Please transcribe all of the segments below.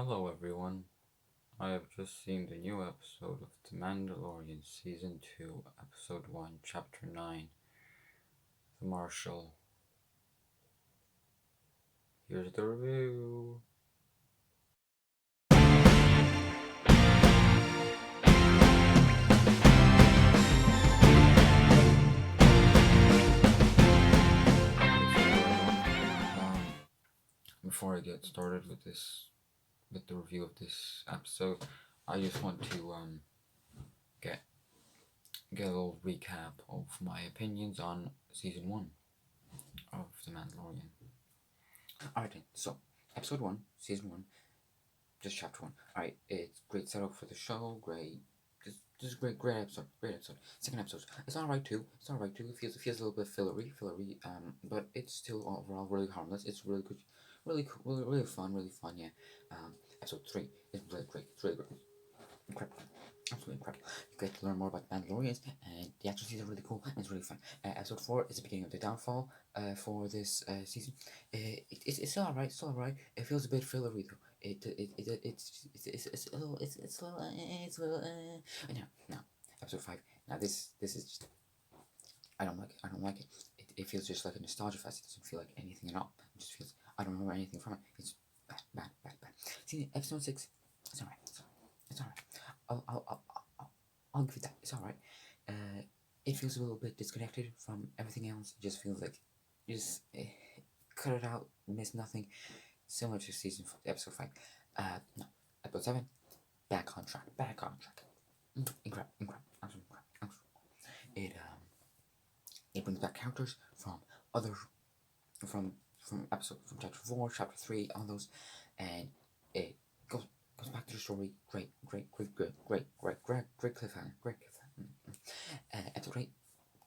Hello everyone, I have just seen the new episode of The Mandalorian Season 2, Episode 1, Chapter 9, The Marshal. Here's the review. Before I get started with the review of this episode, I just want to get a little recap of my opinions on Season 1 of The Mandalorian. Alright then, so Episode 1, Season 1, just Chapter 1. Alright, it's great setup for the show, great. This is a great episode, Second episode, it's alright too. It feels a little bit fillery, but it's still overall really harmless. It's really good, really cool, really fun, yeah. Episode 3 is really great. It's really great. Incredible. Absolutely incredible. You get to learn more about Mandalorians, and the action scenes are really cool and it's really fun. Episode 4 is the beginning of the downfall for this season. It's alright, It feels a bit fillery though. It's a little, now, episode 5. Now this is just, I don't like it. It feels just like a nostalgia fest. It doesn't feel like anything at all. It just feels, I don't remember anything from it. It's bad. See, episode 6, it's alright. I'll give it that. It's alright. It feels a little bit disconnected from everything else. It just feels like you just cut it out, miss nothing. Similar to episode 5. No, episode 7. Back on track. Incredible. Absolutely incredible. It brings back characters from other from chapter 4, chapter 3, all those, and it goes back to the story. Great cliffhanger. Episode 8,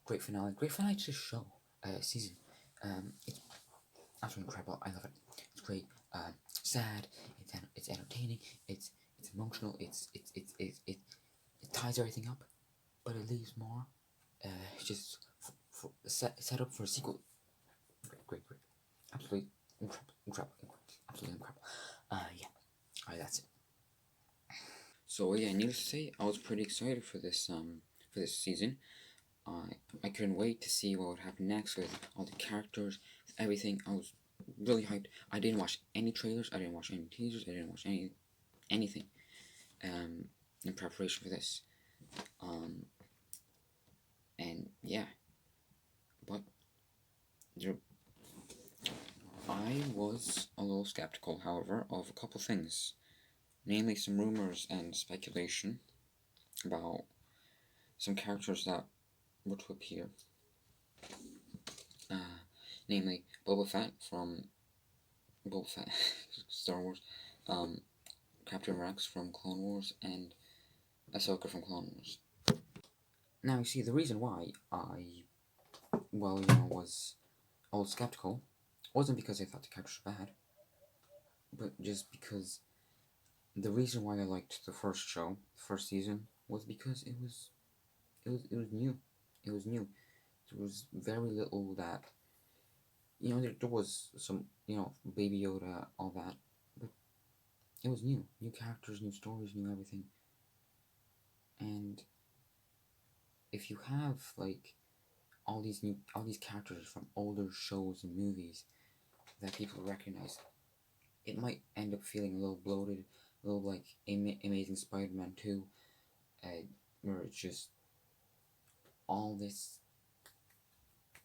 great finale to the show, season. It's absolutely incredible. I love it. It's great. Sad. It's entertaining. It's emotional. It ties everything up, but it leaves more. Just set up for a sequel. Great. Absolutely incredible. Absolutely incredible. Yeah. Alright, that's it. So yeah, needless to say, I was pretty excited for this season. I couldn't wait to see what would happen next with all the characters, everything. I was really hyped. I didn't watch any trailers. I didn't watch any teasers. I didn't watch anything. In preparation for this. And yeah, but I was a little skeptical, however, of a couple things, namely some rumors and speculation about some characters that were to appear. Namely Boba Fett from Star Wars, Captain Rex from Clone Wars, and Ahsoka from Clone Wars. Now, you see, the reason why I, was all skeptical wasn't because I thought the characters were bad, but just because the reason why I liked the first show, the first season, was because it was new. It was new. There was very little that, there was some, Baby Yoda, all that, but it was new. New characters, new stories, new everything. And if you have, like, all these characters from older shows and movies that people recognize, it might end up feeling a little bloated, a little like Amazing Spider-Man 2, where it's just all this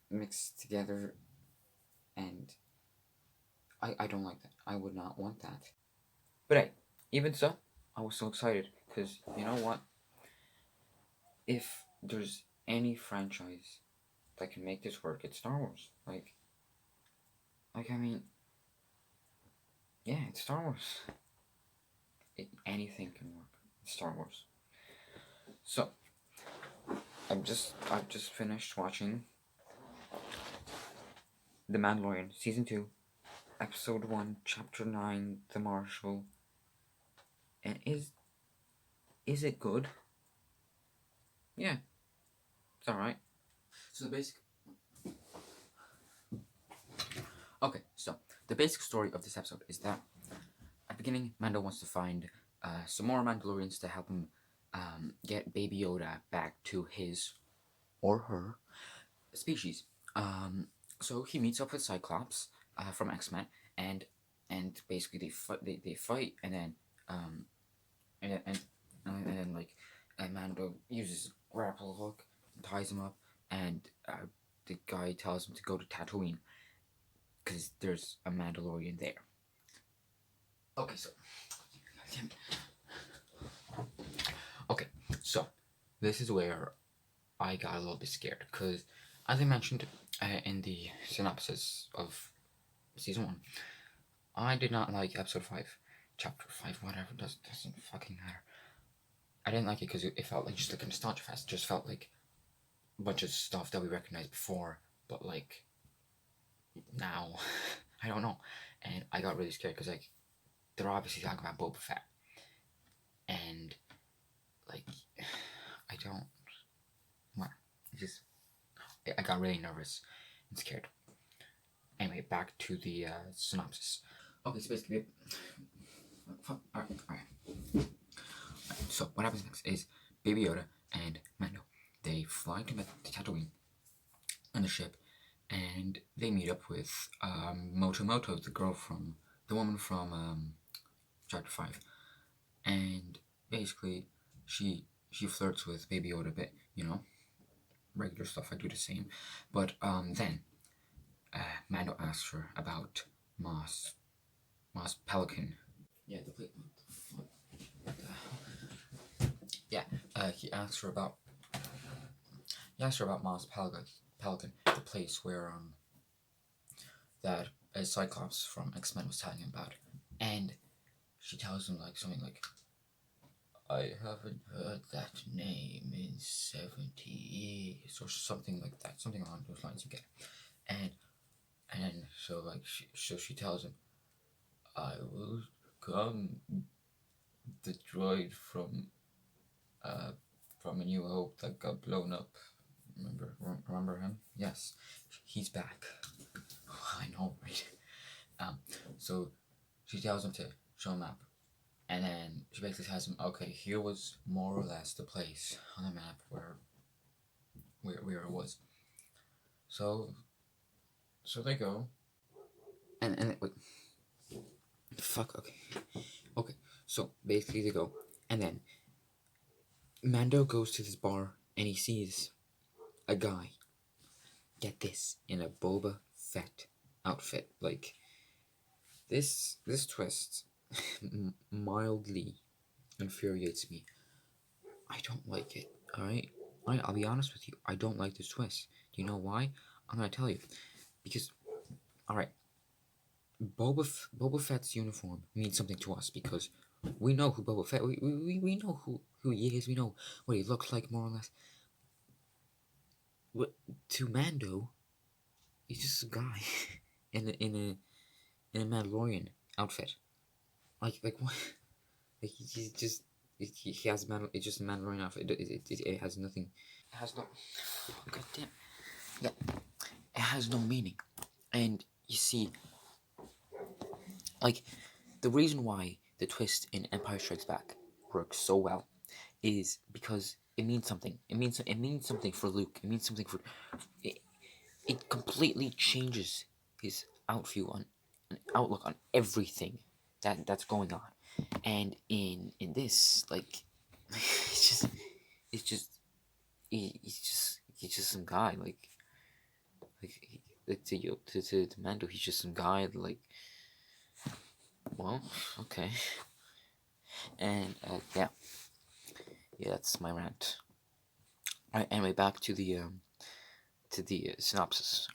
mixed together, and I don't like that. I would not want that. But hey, even so, I was so excited, because you know what? If there's any franchise that can make this work, it's Star Wars. Like I mean, yeah, it's Star Wars. Anything can work. It's Star Wars. So, I've just finished watching The Mandalorian Season 2, Episode 1, Chapter 9, The Marshal. And is it good? Yeah, it's alright. So the basic story of this episode is that a the beginning, Mando wants to find some more Mandalorians to help him get Baby Yoda back to his or her species. So he meets up with Cyclops from X-Men, and basically they fight, and then and and, and then like Mando uses a grapple hook and ties him up, and the guy tells him to go to Tatooine because there's a Mandalorian there. Okay, so okay, so this is where I got a little bit scared because, as I mentioned in the synopsis of season 1, I did not like episode 5, chapter 5, whatever, doesn't fucking matter. I didn't like it because it felt like just like a nostalgia fest. It just felt like a bunch of stuff that we recognized before, but like now, I don't know. And I got really scared because like they're obviously talking about Boba Fett, and like I don't. Well, just I got really nervous and scared. Anyway, back to the synopsis. Okay, so basically, alright. So what happens next is Baby Yoda and Mando. They fly to Tatooine on the ship, and they meet up with Moto, the woman from chapter 5, and basically she flirts with Baby Yoda a bit, regular stuff. I do the same, but then Mando asks her about Moss Pelican. Yeah, the plate. What the hell? Yeah, he asks her about Moss Pelican, the place where that Cyclops from X-Men was telling him about, and she tells him like something like, "I haven't heard that name in 70 years," or something like that, something along those lines. You get it. And so like she tells him, "I will come, the droid from A New Hope that got blown up. Remember him? Yes, he's back." I know, right? So she tells him to show a map, and then she basically tells him, "Okay, here was more or less the place on the map where it was." So they go, and wait, fuck. Okay. So basically they go, and then Mando goes to this bar and he sees a guy, get this, in a Boba Fett outfit. Like, this twist mildly infuriates me. I don't like it, alright? I'll be honest with you, I don't like this twist. Do you know why? I'm gonna tell you. Because, alright, Boba Fett's uniform means something to us because we know who Boba Fett. We know who he is. We know what he looks like, more or less. But to Mando, he's just a guy in a Mandalorian outfit. Like what? Like he just he has it's just a Mandalorian outfit. It has nothing. It has no. God damn. Yeah, it has no meaning. And you see, like, the reason why the twist in Empire Strikes Back works so well is because it means something. It means something for Luke. It means something for. It completely changes his outlook on everything that's going on, and in this, like, it's just he's just some guy, to Mando, he's just some guy, like, well, okay. And yeah, that's my rant. Alright, anyway, back to the synopsis.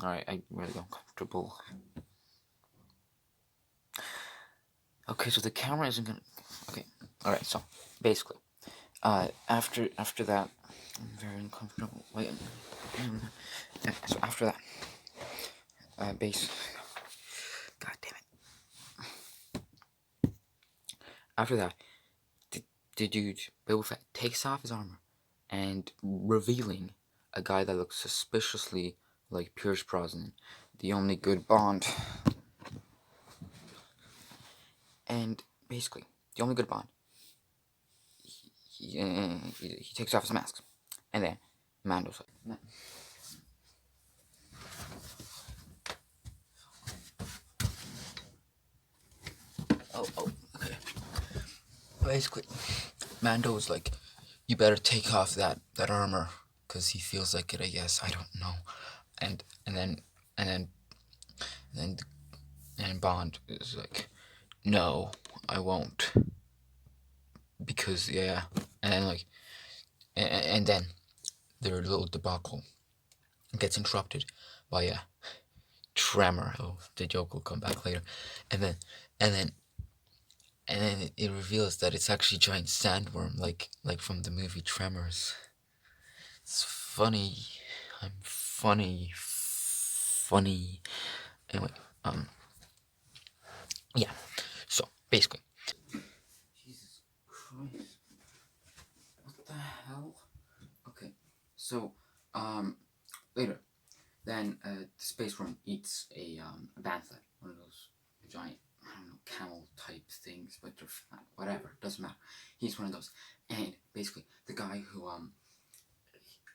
Alright, I'm really uncomfortable. Okay, so the camera isn't gonna. Okay, alright, so basically, after that, I'm very uncomfortable. Wait, so after that, God damn it. After that, the dude, Boba Fett, takes off his armor, and revealing a guy that looks suspiciously like Pierce Brosnan, the only good Bond. And basically, the only good Bond, he takes off his mask, and then Mando's like, okay. Basically, Mando's like, you better take off that armor, cause he feels like it. I guess I don't know, and then and then and and Bond is like, no, I won't, because yeah, and then like, and then their little debacle gets interrupted by a tremor. Oh, the joke will come back later, and then and then and then it reveals that it's actually a giant sandworm, like from the movie Tremors. It's funny. I'm funny. Anyway, yeah. So basically, Jesus Christ, what the hell? Okay, so later, then the space worm eats a bantha, one of those giant, I don't know, camel type things, but they're fat, whatever, doesn't matter. He's one of those, and basically the guy who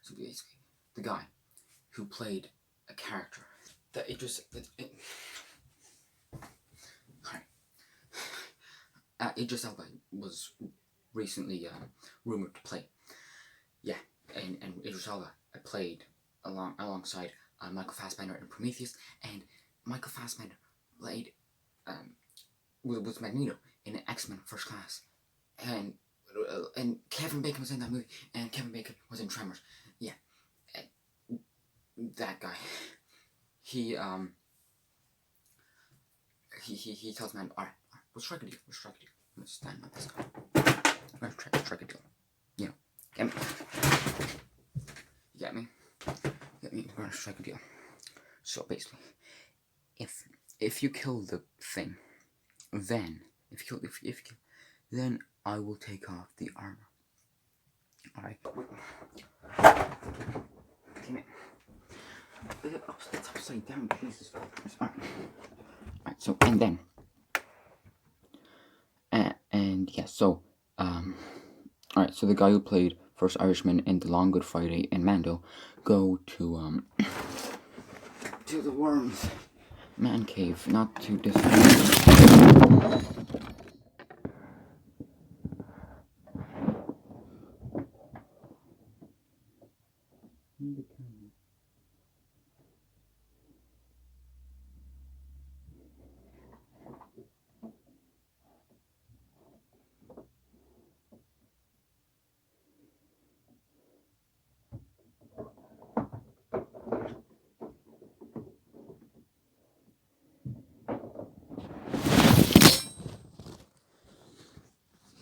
so basically the guy who played a character that Idris Elba was recently rumored to play. Yeah, and Idris Elba played alongside Michael Fassbender in Prometheus, and Michael Fassbender played was Magneto in X-Men First Class, and Kevin Bacon was in that movie, and Kevin Bacon was in Tremors. Yeah, that guy. He tells man, all right, we'll strike a deal. I'm gonna stand my best. I'm gonna strike a deal. You know, get me. You get me? We're gonna strike a deal. So basically, if you kill the thing, then then I will take off the armor. Alright. Damn it. It's upside down, Jesus Christ. Alright, so and then and yeah, so alright, so the guy who played First Irishman in The Long Good Friday and Mando go to the worm's man cave, not to destroy.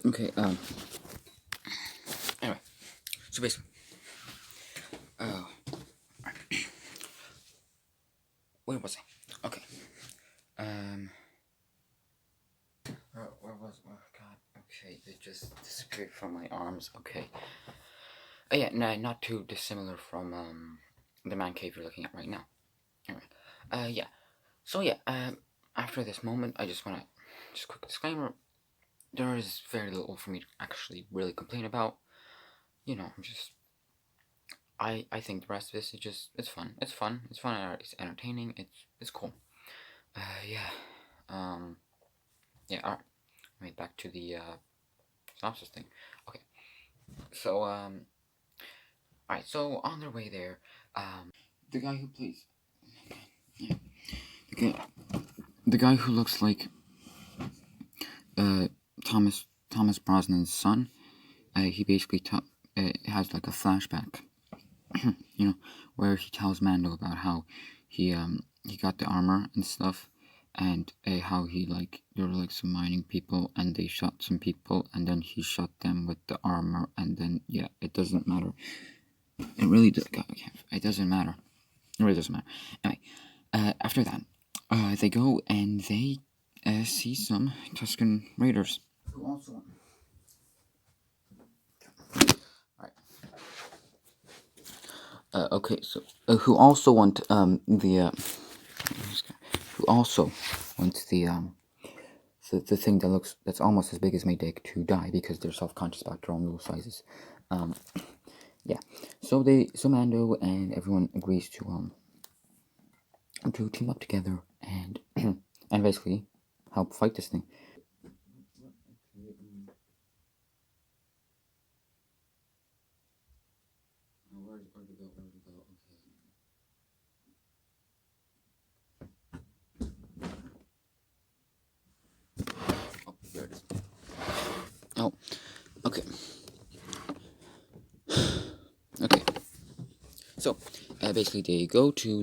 Okay, anyway, so basically, where was I? Okay, where was, oh god, okay, it just disappeared from my arms, okay. Yeah, no, not too dissimilar from, the man cave you're looking at right now. Anyway, yeah, so yeah, after this moment, I just wanna, just quick disclaimer, there is very little for me to actually really complain about. You know, I think the rest of this is just, it's fun, it's entertaining, it's cool. Yeah, yeah, alright, right, back to the, synopsis thing. Okay, so, alright, so on their way there, the guy who plays, yeah, the guy who looks like, Thomas Brosnan's son, he basically has like a flashback, you know, where he tells Mando about how he got the armor and stuff, and how he there were like some mining people and they shot some people and then he shot them with the armor, and then yeah, it doesn't matter. It really it doesn't matter. It really doesn't matter. Anyway, after that, they go and they see some Tusken Raiders. Who also okay, so who also want the who also want the the thing that's almost as big as my dick to die because they're self-conscious about their own little sizes. Yeah. So Mando and everyone agrees to team up together and and basically help fight this thing. Oh, okay. Okay. So, basically, they go to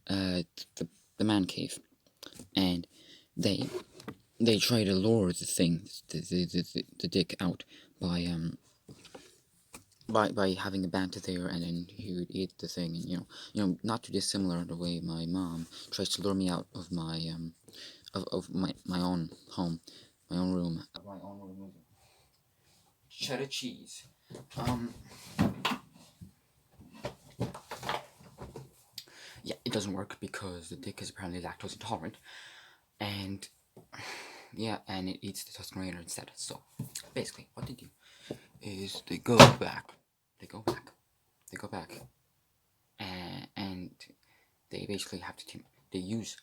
uh, the, the man cave, and they try to lure the thing, the dick out by by having a banter there, and then he would eat the thing, and not too dissimilar the way my mom tries to lure me out of my of my own home, my own room. My own room. Cheddar cheese. Yeah, it doesn't work because the dick is apparently lactose intolerant, and yeah, and it eats the Tuscan Raider instead. So basically, what they do is they go back, and they basically have to team. They use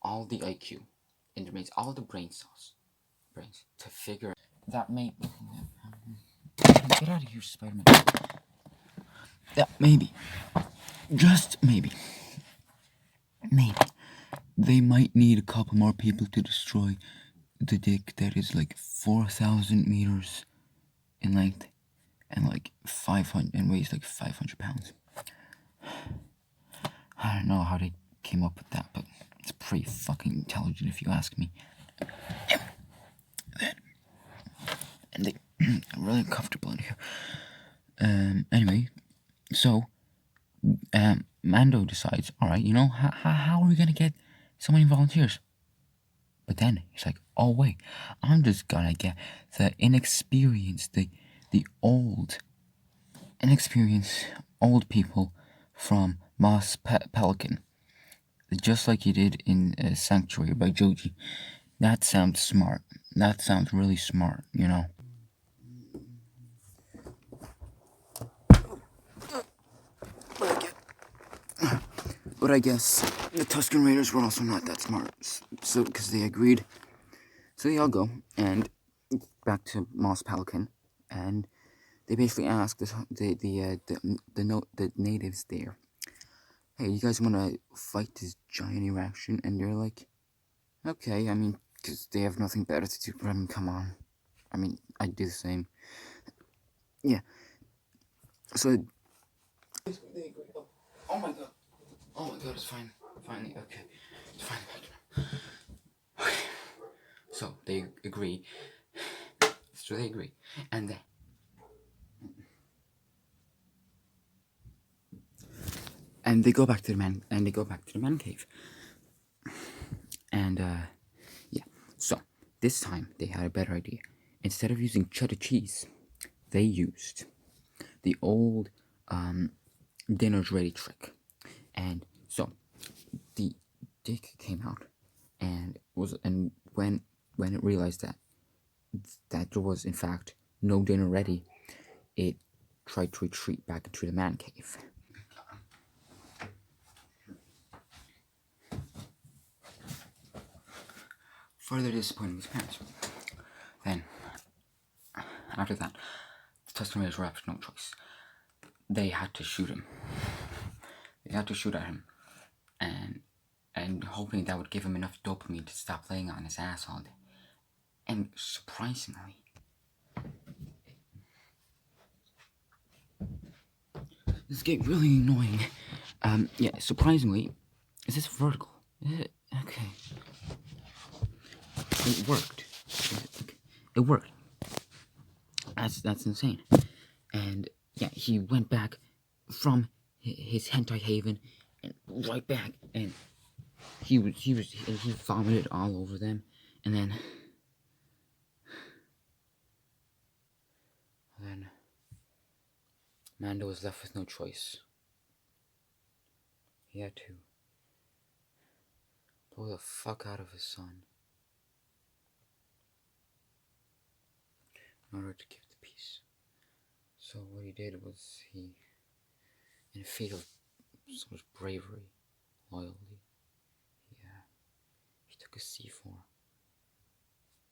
all the IQ in their brains, all the brains to figure that maybe. Get out of here, Spider-Man. That maybe, just maybe, they might need a couple more people to destroy the dick that is like 4,000 meters in length and like 500 and weighs like 500 pounds. I don't know how they came up with that, but it's pretty fucking intelligent if you ask me. And I'm really uncomfortable in here. Anyway, so Mando decides, all right, how are we gonna get so many volunteers? But then he's like, oh wait, I'm just gonna get the inexperienced, the inexperienced old people from Mos Pelican, just like you did in Sanctuary by Joji. That sounds smart. That sounds really smart, But I guess the Tuscan Raiders were also not that smart, so because they agreed. So they all go and back to Mos Pelican, and they basically ask the natives there, hey, you guys want to fight this giant erection? And they're like, okay, I mean, because they have nothing better to do. But I mean, come on, I mean, I'd do the same. Yeah. So they agree. Oh my god. Oh my god, it's fine. Finally, okay. It's finally back. Okay. So they agree. And then they go back to the man cave. And yeah. So this time they had a better idea. Instead of using cheddar cheese, they used the old dinner's ready trick. And so the dick came out and when it realized that there was in fact no dinner ready, it tried to retreat back into the man cave. Further disappointing his parents. Then, after that, the Tusken Raiders were left no choice. They had to shoot him. They had to shoot at him, and hoping that would give him enough dopamine to stop laying on his ass all day. And surprisingly, this is getting really annoying. Yeah, surprisingly, is this vertical? Okay. It worked. It worked. That's insane. And yeah, he went back from his hentai haven and right back, and he vomited all over them, and then Mando was left with no choice. He had to blow the fuck out of his son. in order to give the peace. So what he did was he, in a feat of so much bravery, loyalty, he took a C4,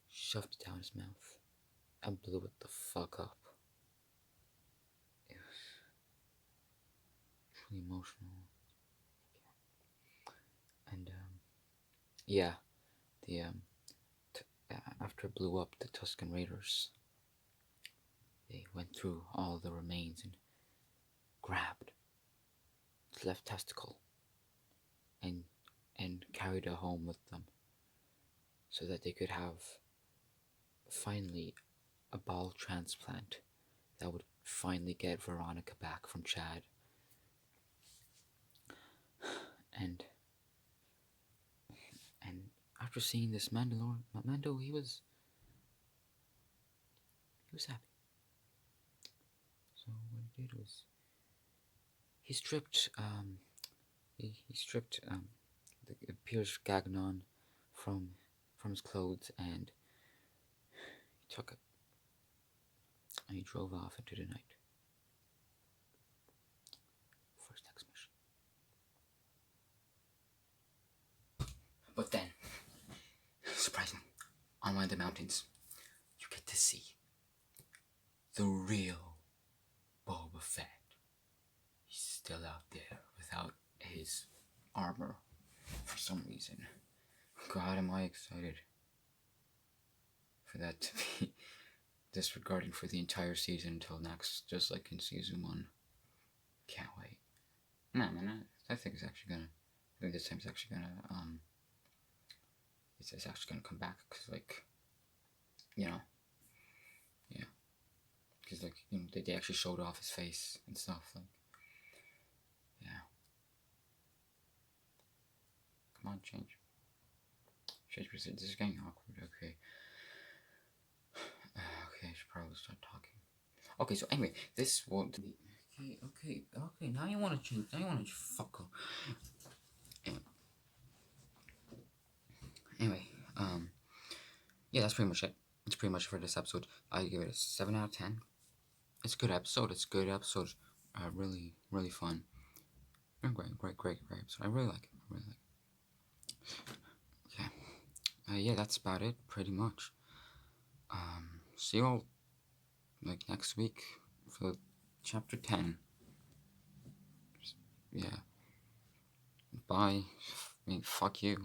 shoved it down his mouth, and blew it the fuck up. It was truly emotional. And yeah, the after it blew up, the Tusken Raiders, they went through all the remains and grabbed its left testicle and carried it home with them, so that they could have finally a ball transplant that would finally get Veronica back from Chad. And after seeing this Mando, he was happy. So what he did was he stripped the Pierce Gagnon from his clothes, and he took it and he drove off into the night for his next mission. But then, surprisingly, on one of the mountains, you get to see the real Boba Fett. He's still out there without his armor for some reason. God, am I excited for that to be disregarding for the entire season until next, just like in season 1. Can't wait. No, man, I think it's actually gonna. I think this time's actually gonna. It's actually gonna come back, cause like, yeah, cause like they actually showed off his face and stuff, like, yeah. Come on, change. This is getting awkward. Okay. Okay, I should probably start talking. Okay, so anyway, this won't be. Okay. Now you want to change. Now you want to fuck up. Anyway, yeah, that's pretty much it. It's pretty much for this episode. I give it a 7 out of 10. It's a good episode. Really, really fun. Great episode. I really like it. Okay. Yeah, that's about it, pretty much. See you all, like, next week for chapter 10. Yeah. Bye. I mean, fuck you.